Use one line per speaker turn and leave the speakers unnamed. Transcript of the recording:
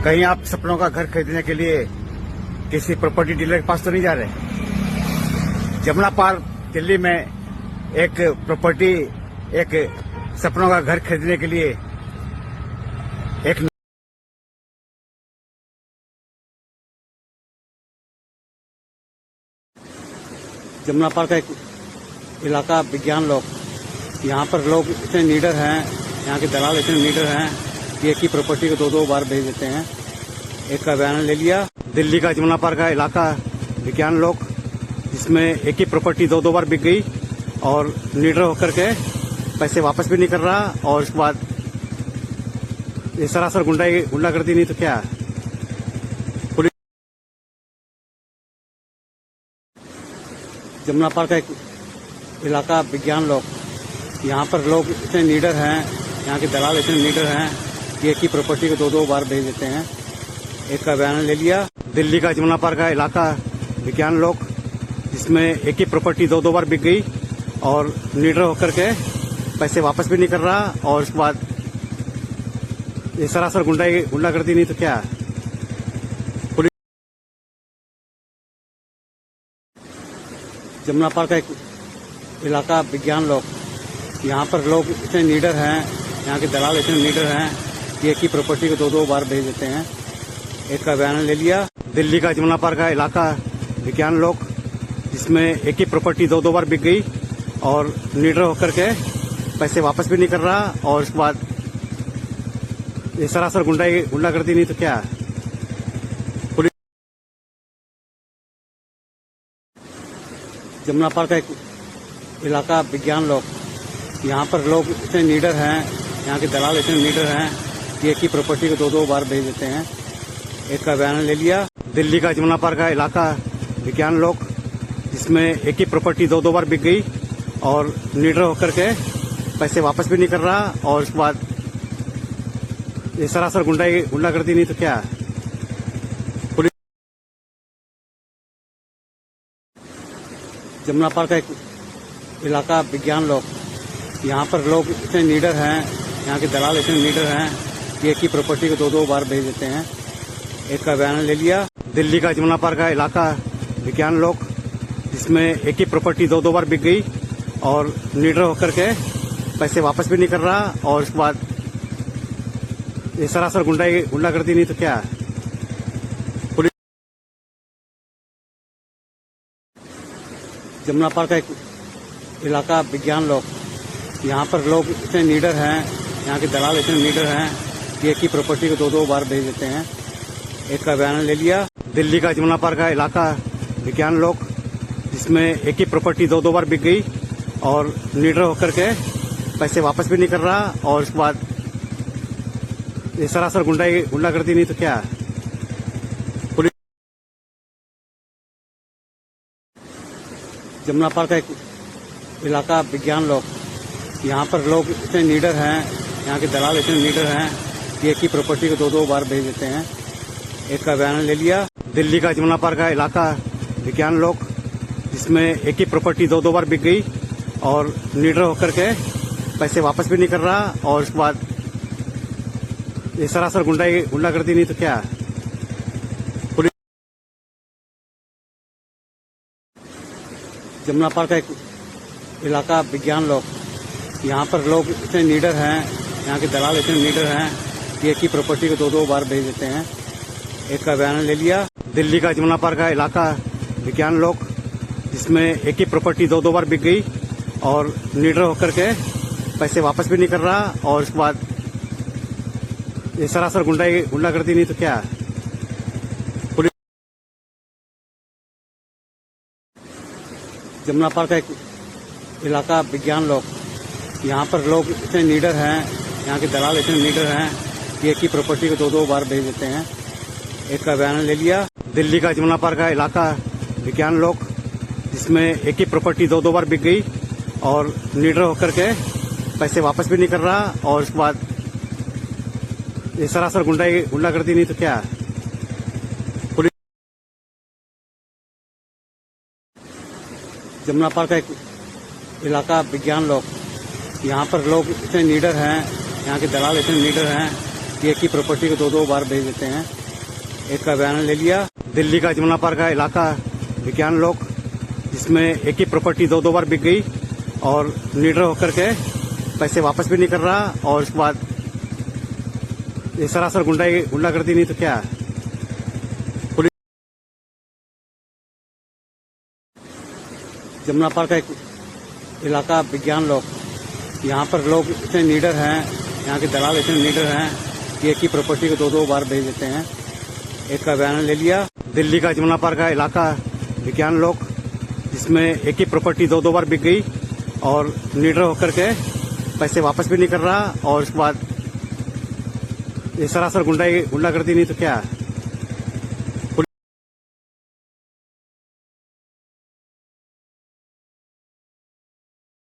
कहीं आप सपनों का घर खरीदने के लिए किसी प्रॉपर्टी डीलर के पास तो नहीं जा रहे। जमुना पार्क दिल्ली में एक प्रॉपर्टी, एक सपनों का घर खरीदने के लिए एक जमुना पार्क का एक इलाका विज्ञान लोग, यहाँ पर लोग इतने नीडर हैं, यहाँ के दलाल इतने नीडर हैं कि एक ही प्रॉपर्टी को दो बार भेज देते हैं। एक का बयान ले लिया। दिल्ली का जमुना पार्क का इलाका विज्ञान लोग, जिसमें एक ही प्रॉपर्टी दो बार बिक गई और नीडर होकर के पैसे वापस भी नहीं कर रहा, और उसके बाद ये सरासर गुंडागर्दी नहीं तो क्या। जमुना पार्क का एक इलाका विज्ञान लोग, यहाँ पर लोग इतने नीडर हैं, यहाँ के दलाल इतने नीडर हैं कि एक ही प्रॉपर्टी को दो बार भेज देते हैं। एक का बयान ले लिया। दिल्ली का जमुना पार्क का इलाका विज्ञान लोग, जिसमें एक ही प्रॉपर्टी दो बार बिक गई और नीडर होकर के पैसे वापस भी नहीं कर रहा, और उसके बाद ये सरासर गुंडागर्दी नहीं तो क्या। जमुना पार्क का एक इलाका विज्ञान लोग, यहाँ पर लोग इतने नीडर हैं, यहाँ के दलाल इतने नीडर हैं कि एक ही प्रॉपर्टी को दो बार भेज देते हैं। एक का बयान ले लिया। दिल्ली का जमुना पार्क का इलाका विज्ञान लोग, जिसमें एक ही प्रॉपर्टी दो बार बिक गई और नीडर होकर के पैसे वापस भी नहीं कर रहा, और उसके बाद ये सरासर गुंडागर्दी नहीं तो क्या। जमुना पार्क का एक इलाका विज्ञान लोग, यहाँ पर लोग इतने नीडर हैं, यहाँ के दलाल इतने नीडर हैं कि एक ही प्रॉपर्टी को दो बार भेज देते हैं। एक का बयान ले लिया। दिल्ली का जमुना पार्क का इलाका विज्ञान लोग, जिसमें एक ही प्रॉपर्टी दो बार बिक गई और नीडर होकर के पैसे वापस भी नहीं कर रहा, और उसके बाद ये सरासर गुंडागर्दी नहीं तो क्या। जमुना पार्क का एक इलाका विज्ञान लोग, यहाँ पर लोग इतने नीडर हैं, यहाँ के दलाल इतने नीडर हैं कि एक ही प्रॉपर्टी को दो बार भेज देते हैं। एक का बयान ले लिया। दिल्ली का जमुना पार्क का इलाका विज्ञान लोग, जिसमें एक ही प्रॉपर्टी दो बार बिक गई और नीडर होकर के पैसे वापस भी नहीं कर रहा, और उसके बाद ये सरासर गुंडागर्दी नहीं तो क्या। जमुना पार्क का एक इलाका विज्ञान लोग, यहाँ पर लोग इतने नीडर हैं, यहाँ के दलाल इतने नीडर हैं कि एक ही प्रॉपर्टी को दो बार भेज देते हैं। एक का बयान ले लिया। दिल्ली का जमुना पार्क का इलाका विज्ञान लोग, जिसमें एक ही प्रॉपर्टी दो बार बिक गई और नीडर होकर के पैसे वापस भी नहीं कर रहा, और उसके बाद ये सरासर गुंडागर्दी नहीं तो क्या। जमुना पार्क का एक इलाका विज्ञान लोग, यहाँ पर लोग इतने नीडर हैं, यहाँ के दलाल इतने नीडर हैं कि एक ही प्रॉपर्टी को दो बार भेज देते हैं। एक का बयान ले लिया। दिल्ली का जमुना पार्क का इलाका विज्ञान लोग, जिसमें एक ही प्रॉपर्टी दो बार बिक गई और नीडर होकर के पैसे वापस भी नहीं कर रहा, और उसके बाद ये सरासर गुंडागर्दी नहीं तो क्या। जमुना पार्क का एक इलाका विज्ञान लोग, यहाँ पर लोग इतने नीडर हैं, यहाँ के दलाल इतने नीडर हैं कि एक ही प्रॉपर्टी को दो बार भेज देते हैं। एक का बयान ले लिया। दिल्ली का जमुना पार्क का इलाका विज्ञान लोग, जिसमें एक ही प्रॉपर्टी दो बार बिक गई और नीडर होकर के पैसे वापस भी नहीं कर रहा, और उसके बाद ये सरासर गुंडागर्दी नहीं तो क्या। जमुना पार्क का एक इलाका विज्ञान लोग, यहाँ पर लोग इतने नीडर हैं, यहाँ के दलाल इतने नीडर हैं कि एक ही प्रॉपर्टी को दो बार भेज देते हैं। एक का बयान ले लिया। दिल्ली का जमुना पार्क का इलाका विज्ञान लोग, जिसमें एक ही प्रॉपर्टी दो बार बिक गई और नीडर होकर के पैसे वापस भी नहीं कर रहा, और उसके बाद ये सरासर गुंडागर्दी नहीं तो क्या। जमुना पार्क का एक इलाका विज्ञान लोग, यहाँ पर लोग इतने नीडर हैं, यहाँ के दलाल इतने नीडर हैं कि एक ही प्रॉपर्टी को 2-2 बार भेज देते हैं। एक का बयान ले लिया। दिल्ली का जमुना पार का इलाका विज्ञान लोक, जिसमें एक ही प्रॉपर्टी 2-2 बार बिक गई और निडर होकर के पैसे वापस भी नहीं कर रहा, और उसके बाद ये सरासर गुंडागर्दी नहीं तो क्या। पुलिस जमुना पार का एक इलाका विज्ञान लोक, यहाँ पर लोग इतने नीडर हैं, यहाँ के दलाल इतने नीडर हैं कि एक ही प्रॉपर्टी को 2-2 बार भेज देते हैं। एक का बयान ले लिया। दिल्ली का जमुना पार का इलाका विज्ञान लोक, जिसमें एक ही प्रॉपर्टी 2-2 बार बिक गई और निडर होकर के पैसे वापस भी नहीं कर रहा, और उसके बाद ये सरासर गुंडागर्दी नहीं तो क्या।